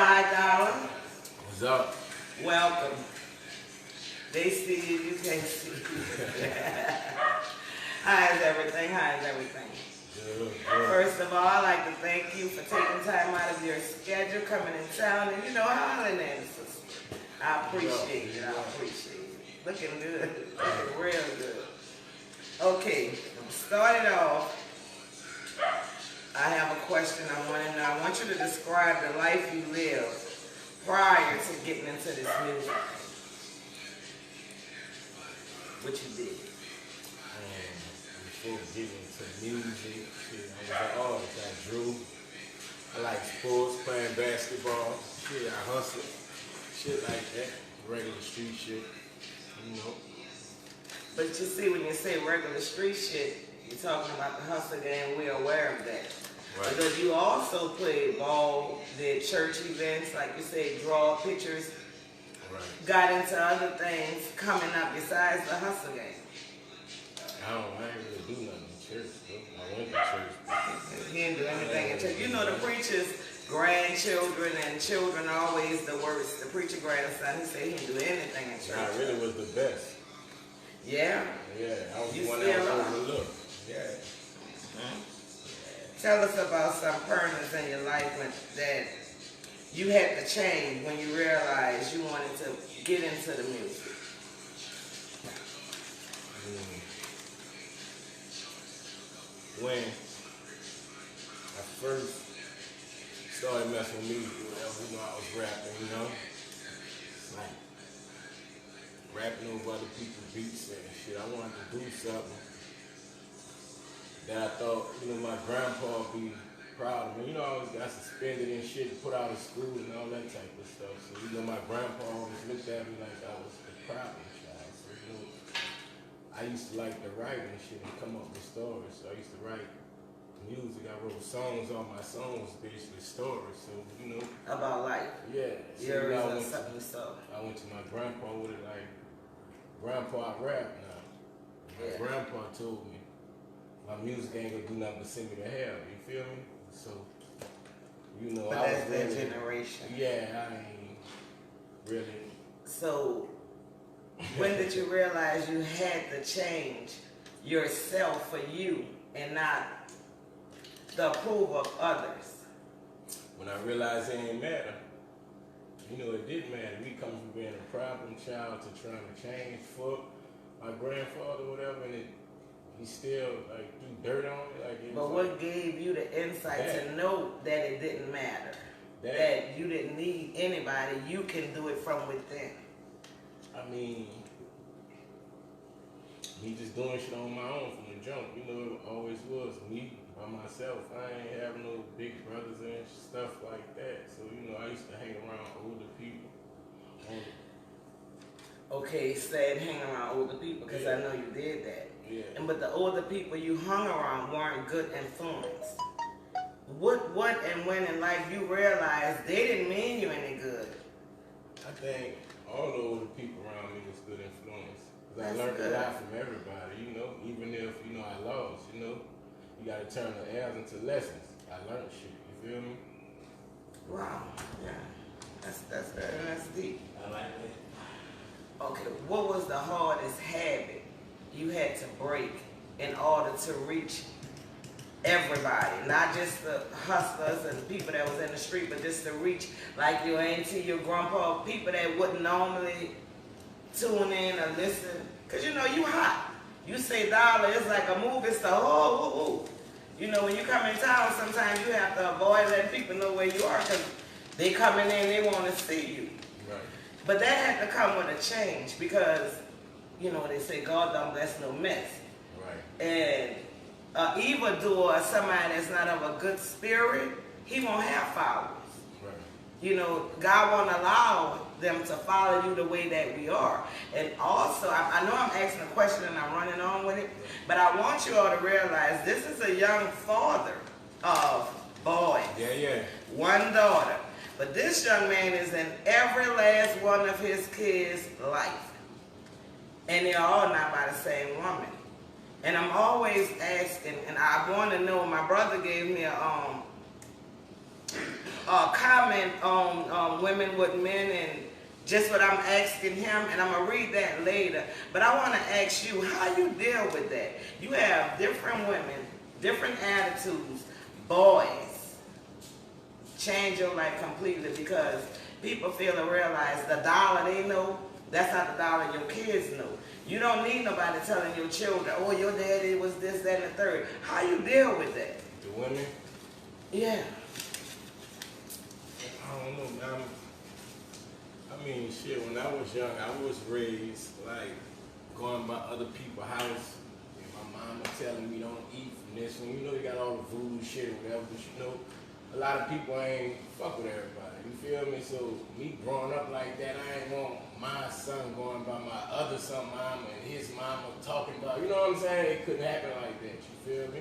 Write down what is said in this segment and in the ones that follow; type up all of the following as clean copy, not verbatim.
Hi, Dollar. What's up? Welcome. They see you, you can't see you. How's everything? How's everything? Good. First of all, I'd like to thank you for taking time out of your schedule, coming in town, and hollering at us. I appreciate it. I appreciate it. Looking good. Looking real good. Okay, started off. I have a question I want to know. I want you to describe the life you lived prior to getting into this music. What you did. Before getting into music, shit, I was an artist. I drew. I like sports, playing basketball. Shit, I hustled. Shit like that. Regular street shit. But you see, when you say regular street shit, you're talking about the hustle game. We're aware of that. Right. Because you also played ball, did church events, like you said, draw pictures, right. Got into other things coming up besides the hustle game. I ain't really do nothing in church, though. I went to church. He didn't do anything in church. You know the preacher's grandchildren and children are always the worst. The preacher grandson, he said he didn't do anything in church. I really was the best. Yeah? Yeah, I was the one that was overlooked. Yeah. Tell us about some permanents in your life that you had to change when you realized you wanted to get into the music. When I first started messing with music, I was rapping, like rapping over other people's beats and shit. I wanted to do something that I thought, my grandpa would be proud of me. I always got suspended and shit, put out of school and all that type of stuff. So, my grandpa always looked at me like I was the problem child. So, I used to like to write and shit and come up with stories. So I used to write music. I wrote songs. All my songs basically stories. So, about life. Yeah. So, I went to my grandpa with it like, Grandpa, I rap now. My grandpa told me, my music ain't gonna do nothing but send me to hell. You feel me? So, but I that's was really, that generation. Yeah, I ain't really. So, when did you realize you had to change yourself for you and not the approval of others? When I realized it ain't matter. It didn't matter. Me coming from being a problem child to trying to change for my grandfather or whatever, and he still threw dirt on me. But what gave you the insight to know that it didn't matter? That you didn't need anybody, you can do it from within. I mean, me just doing shit on my own from the jump. It always was me by myself. I ain't have no big brothers and stuff like that. So, I used to hang around older people. Okay, said hang around older people because I know you did that. Yeah. But the older people you hung around weren't good influence. What and when in life you realized they didn't mean you any good? I think all the older people around me was good influence. Because I learned a lot from everybody, even if, I lost, you got to turn the L's into lessons. I learned shit, you feel me? Wow, yeah. That's deep. I like that. Okay, what was the hardest habit you had to break in order to reach everybody? Not just the hustlers and the people that was in the street, but just to reach like your auntie, your grandpa, people that wouldn't normally tune in or listen. Because you hot. You say Dollar, it's like a movie star. Oh, when you come in town, sometimes you have to avoid letting people know where you are because they coming in, they want to see you. Right. But that had to come with a change because, they say God don't bless no mess. Right. And an evildoer, somebody that's not of a good spirit, he won't have followers. Right. God won't allow them to follow you the way that we are. And also, I know I'm asking a question and I'm running on with it, but I want you all to realize this is a young father of boys. Yeah. One daughter. But this young man is in every last one of his kids' life. And they're all not by the same woman. And I'm always asking, and I want to know, my brother gave me a comment on women with men and just what I'm asking him, and I'm going to read that later. But I want to ask you how you deal with that. You have different women, different attitudes, boys. Change your life completely because people feel and realize the dollar they know, that's not the dollar your kids know. You don't need nobody telling your children, oh, your daddy was this, that, and the third. How you deal with that? The women? Yeah. I don't know, man. I mean, shit, when I was young, I was raised, like, going by other people's house, and my mama telling me don't eat from this one. You know, you got all the voodoo shit or whatever, but you know, a lot of people ain't fuck with everybody. You feel me? So, me growing up like that, I ain't want my son going by my other son mama and his mama talking about, you know what I'm saying? It couldn't happen like that, you feel me?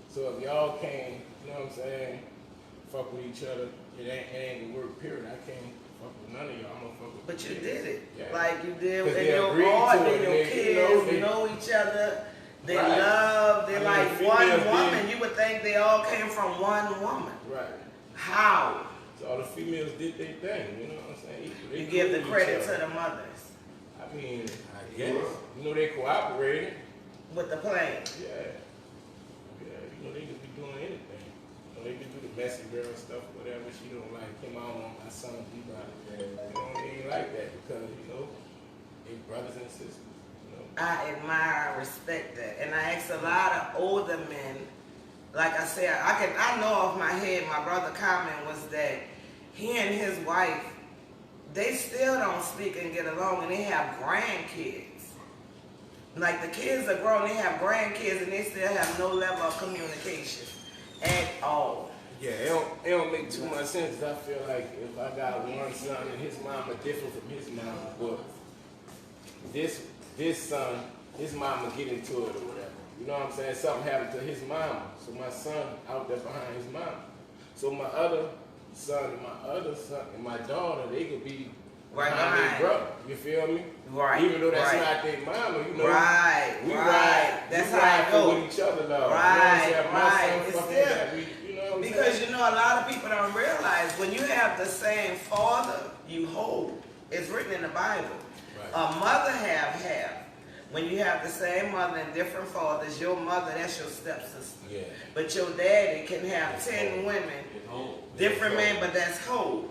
So if y'all can't, you know what I'm saying, fuck with each other, it ain't the word, period. I can't fuck with none of y'all. I'm gonna fuck with But you kids. did it. Yeah. Like you did, and they your agreed boys to it, and your they, kids they know each other. They Right. love, they're I mean, like one females woman. did. You would think they all came from one woman. Right. How? So all the females did their thing, you know what I'm saying? They You give the cool with credit each to other. the mothers I mean, I guess. You know, they cooperated. with the plan. Yeah. Yeah, you know, they could be doing anything. You know, they could do the messy girl stuff, whatever. She don't like him, I don't want my son to be about it. You know, they ain't like that because, you know, they brothers and sisters. You know? I admire, respect that, and I ask a lot of older men. Like I said, I know off my head. My brother comment was that he and his wife, they still don't speak and get along, and they have grandkids. Like the kids are grown, they have grandkids, and they still have no level of communication at all. Yeah, it don't make too much sense. I feel like if I got one son and his mama different from his mama, but this son, his mama get into it or whatever. You know what I'm saying? Something happened to his mama. So my son out there behind his mama. So my other son and my daughter, they could be Right behind behind. their brother. You feel me? Right. Even though that's right. not their mama, you know. Right. We right. ride. That's we how ride it for goes. with each other, though. Right. You know what I'm saying? My right. son It's fucking still, that. You know what I'm because saying? you know a lot of people don't realize when you have the same father, you hold. It's written in the Bible. Right. A mother have. When you have the same mother and different fathers, your mother, that's your stepsister. Yeah. But your daddy can have That's 10 whole. women, different That's men, but that's whole.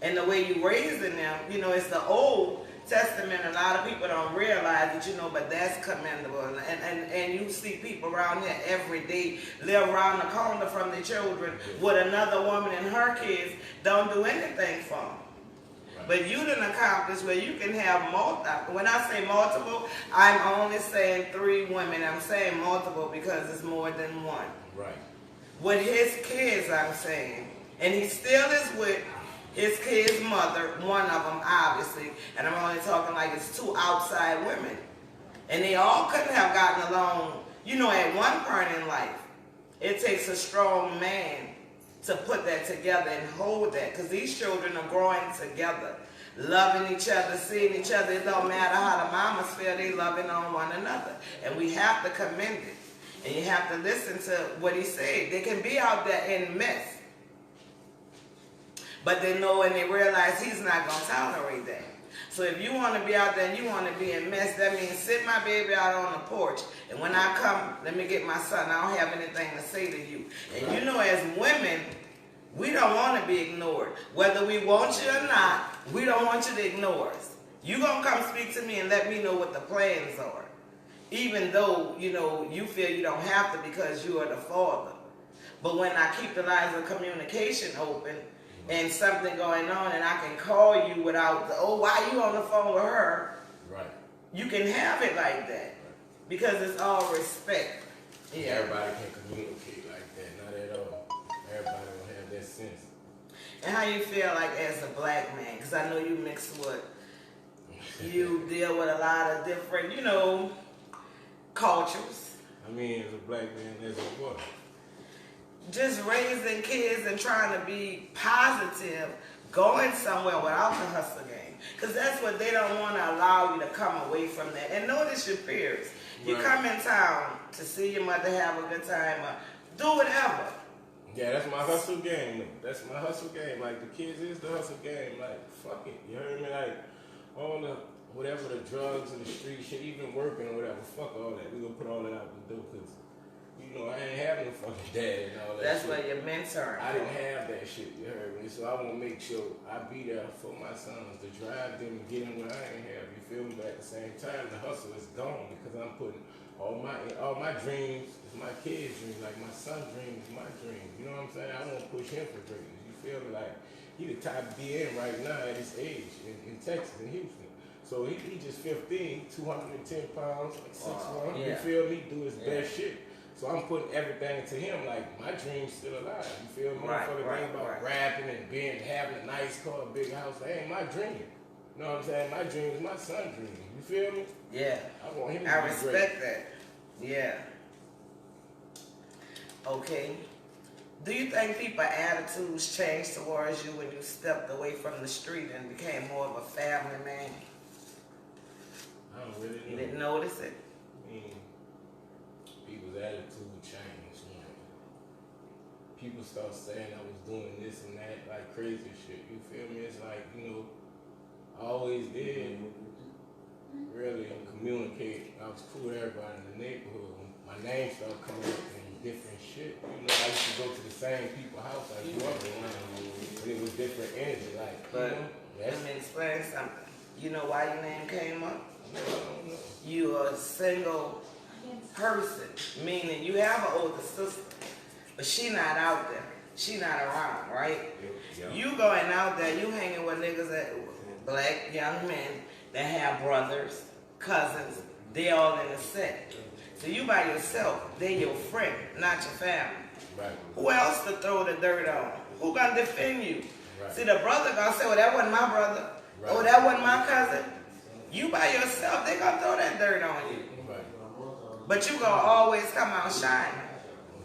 And the way you raising them, you know, it's the Old Testament. A lot of people don't realize it, you know, but that's commendable. And you see people around here every day live around the corner from their children with another woman and her kids don't do anything for them. But you done accomplished where you can have multiple. When I say multiple, I'm only saying 3 women. I'm saying multiple because it's more than one. Right. With his kids, I'm saying. And he still is with his kid's mother, one of them, obviously. And I'm only talking like it's 2 outside women. And they all couldn't have gotten along, you know, at one point in life. It takes a strong man to put that together and hold that, because these children are growing together, loving each other, seeing each other. It don't matter how the mamas feel, they loving on one another, and we have to commend it. And you have to listen to what he said. They can be out there in mess, but they know and they realize he's not going to tolerate that. So if you want to be out there and you want to be in mess, that means sit my baby out on the porch. And when I come, let me get my son. I don't have anything to say to you. And you know, as women, we don't want to be ignored. Whether we want you or not, we don't want you to ignore us. You're going to come speak to me and let me know what the plans are. Even though, you know, you feel you don't have to because you are the father. But when I keep the lines of communication open, and something going on, and I can call you without the, oh, why you on the phone with her? Right. You can have it like that. Because it's all respect. Yeah. Everybody can communicate like that, not at all. Everybody will have that sense. And how you feel like as a black man? Because I know you mix with, you deal with a lot of different, you know, cultures. I mean, as a black man, as a what? Just raising kids and trying to be positive, going somewhere without the hustle game. Because that's what they don't want to allow you to come away from that. And notice your peers. You Right. come in town to see your mother have a good time or do whatever. Yeah, that's my hustle game. That's my hustle game. Like, the kids is the hustle game. Like, fuck it. You heard me? Like, all the, whatever the drugs and the street shit, even working or whatever, fuck all that. We gonna put all that out the door, because, you know, I ain't have no fucking dad and all that That's shit. where your mentoring. I didn't have that shit, you heard me? So I want to make sure I be there for my sons to drive them and get them where I ain't have, you feel me? But at the same time, the hustle is gone, because I'm putting all my dreams is my kids' dreams. Like, my son's dream is my dream. You know what I'm saying? I want to push him for greatness. You feel me? Like, he the top DN right now at his age in Texas, in Houston. So he just 15, 210 pounds, like 6'1", you feel me? Do his best shit. So I'm putting everything to him, like, my dream's still alive. You feel me? Motherfucker think about rapping and having a nice car, a big house. That ain't my dream. You know what I'm saying? My dream is my son's dream. You feel me? Yeah. I want him to I be respect great. that. Yeah. Okay. Do you think people's attitudes changed towards you when you stepped away from the street and became more of a family man? I don't really know. You didn't notice it? I mean, people's attitude changed. You know? People start saying I was doing this and that, like crazy shit. You feel me? It's like, you know, I always did really communicate. I was cool with everybody in the neighborhood. My name started coming up in different shit. You know, I used to go to the same people's house I grew up around. And it was different energy. Like, But you know, let me explain something. You know why your name came up? I don't know. You are a single person, meaning you have an older sister, but she not out there. She not around, right? Yeah. You going out there, you hanging with niggas that black young men that have brothers, cousins, they all in the set. So you by yourself, they your friend, not your family. Right. Who else to throw the dirt on? Who gonna defend you? Right. See, the brother gonna say, well, that wasn't my brother. Right. Oh, that wasn't my cousin. You by yourself, they gonna throw that dirt on you. Right. But you gonna always come out shining.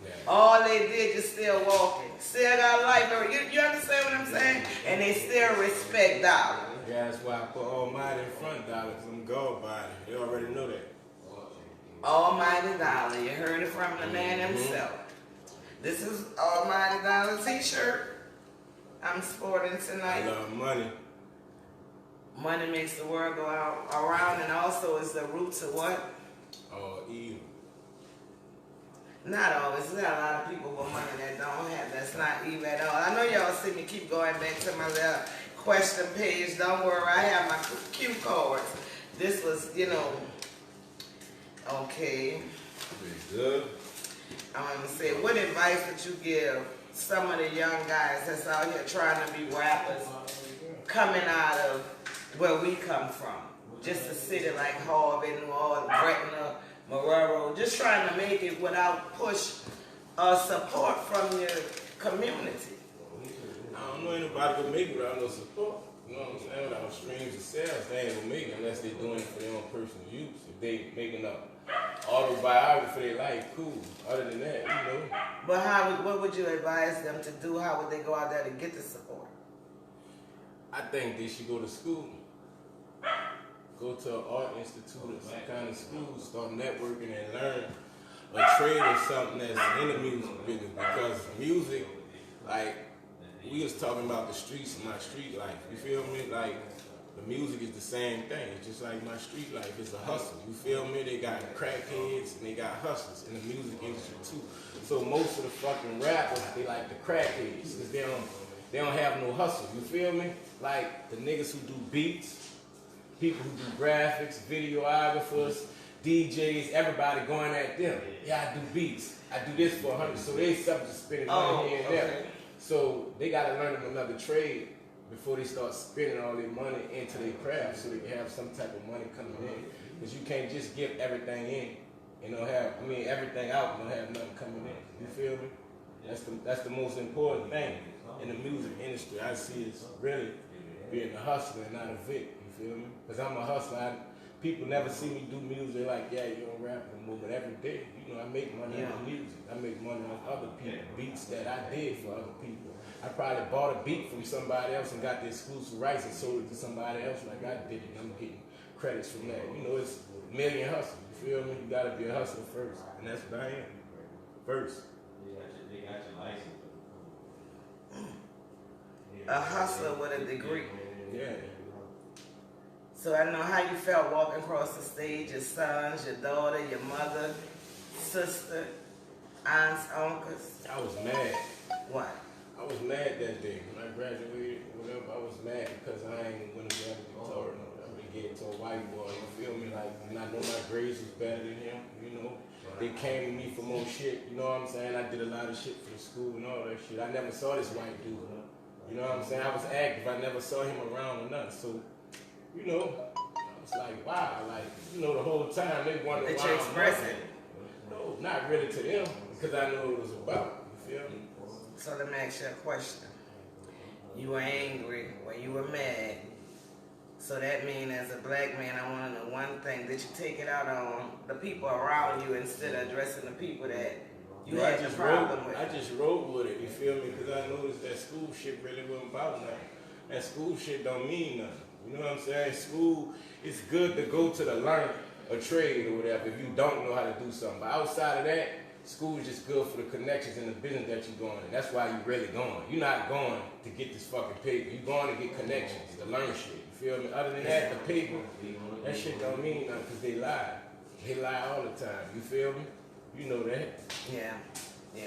Okay. All they did is still walking. Still got life. You understand what I'm saying? And they still respect dollar. Yeah, that's why I put Almighty in front, dollar, because I'm God body. You already know that. Almighty Dollar. You heard it from the man himself. This is Almighty Dollar t-shirt I'm sporting tonight. I love money. Money makes the world go out around, and also is the root to what? Evil. Not always. There's a lot of people with money that don't have. That's not evil at all. I know y'all see me keep going back to my little question page. Don't worry, I have my cue cards. This was, you know, okay. Pretty good. I want to say, what advice would you give some of the young guys that's out here trying to be rappers, coming out of where we come from? Just a city like Harvey, New Orleans, Gretna, Marrero, just trying to make it without push or support from your community. I don't know anybody could make it without no support. You know what I'm saying? Without streams of sales, they ain't gonna make it unless they're doing it for their own personal use. If they making up autobiography for their life, cool. Other than that, you know. But what would you advise them to do? How would they go out there to get the support? I think they should go to school. Go to an art institute or some kind of school, start networking and learn a trade or something that's in the music business. Because music, like, we was talking about the streets and my street life. You feel me? Like, the music is the same thing. It's just like my street life. It's a hustle. You feel me? They got crackheads and they got hustlers in the music industry too. So most of the fucking rappers, they like the crackheads because they don't have no hustle. You feel me? Like the niggas who do beats, people who do graphics, videographers, DJs, everybody going at them. Yeah, I do beats. I do this for 100. So they subject to spending money here and there. So they got to learn another trade before they start spending all their money into their craft so they can have some type of money coming in. Because you can't just give everything in and don't have, everything out and don't have nothing coming in. You feel me? That's the most important thing in the music industry. I see is really being a hustler and not a vic. You feel me? Because I'm a hustler. People never see me do music like, yeah, you don't rap no more, but every day, you know, I make money on music. I make money on other people, beats that I did for other people. I probably bought a beat from somebody else and got the exclusive rights and sold it to somebody else like I did it. I'm getting credits from that. You know, it's a million hustles. You feel me? You gotta be a hustler first. And that's what I am. First. a hustler with a degree. Yeah. So I know how you felt walking across the stage, your sons, your daughter, your mother, sister, aunts, uncles. I was mad. What? I was mad that day. When I graduated, whatever, I was mad because I ain't went to valedictorian. I would get to a white boy, you feel me? Like, and I know my grades was better than him, you know? They came to me for more shit, you know what I'm saying? I did a lot of shit for the school and all that shit. I never saw this white dude, you know what I'm saying? I was active, I never saw him around or nothing. So, you know, I was like, wow, like, you know, the whole time they wondered Did why you I'm express working. it? No, not really to them, because I knew what it was about, you feel me? So let me ask you a question. You were angry or you were mad. So that means as a black man, I want to know one thing. Did you take it out on the people around you instead of addressing the people that you had the problem with? I just rode with it, you feel me? Because I noticed that school shit really wasn't about nothing. That school shit don't mean nothing. You know what I'm saying? School, it's good to go to the learn a trade or whatever if you don't know how to do something. But outside of that, school is just good for the connections and the business that you're going in. That's why you're really going. You're not going to get this fucking paper. You're going to get connections, to learn shit. You feel me? Other than that, the paper, that shit don't mean nothing because they lie. They lie all the time. You feel me? You know that. Yeah, yeah.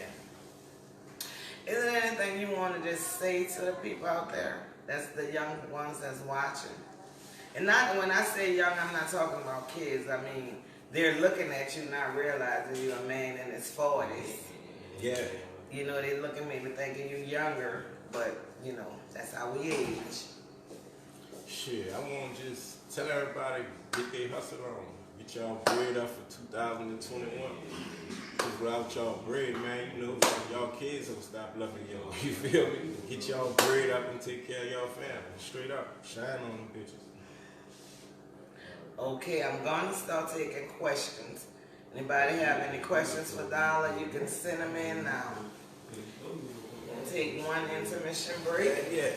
Is there anything you want to just say to the people out there? That's the young ones that's watching. And not when I say young, I'm not talking about kids. I mean, they're looking at you not realizing you're a man in his 40s. Yeah. You know, they look at me thinking you're younger, but, you know, that's how we age. Shit, I want to just tell everybody, get their hustle on. Get y'all bread up for 2021. Because without y'all bread, man, you know, y'all kids will stop loving y'all. You feel me? Get y'all bread up and take care of y'all family. Straight up. Shine on them bitches. Okay, I'm going to start taking questions. Anybody have any questions for Dollar? You can send them in now. We'll take one intermission break. Yeah.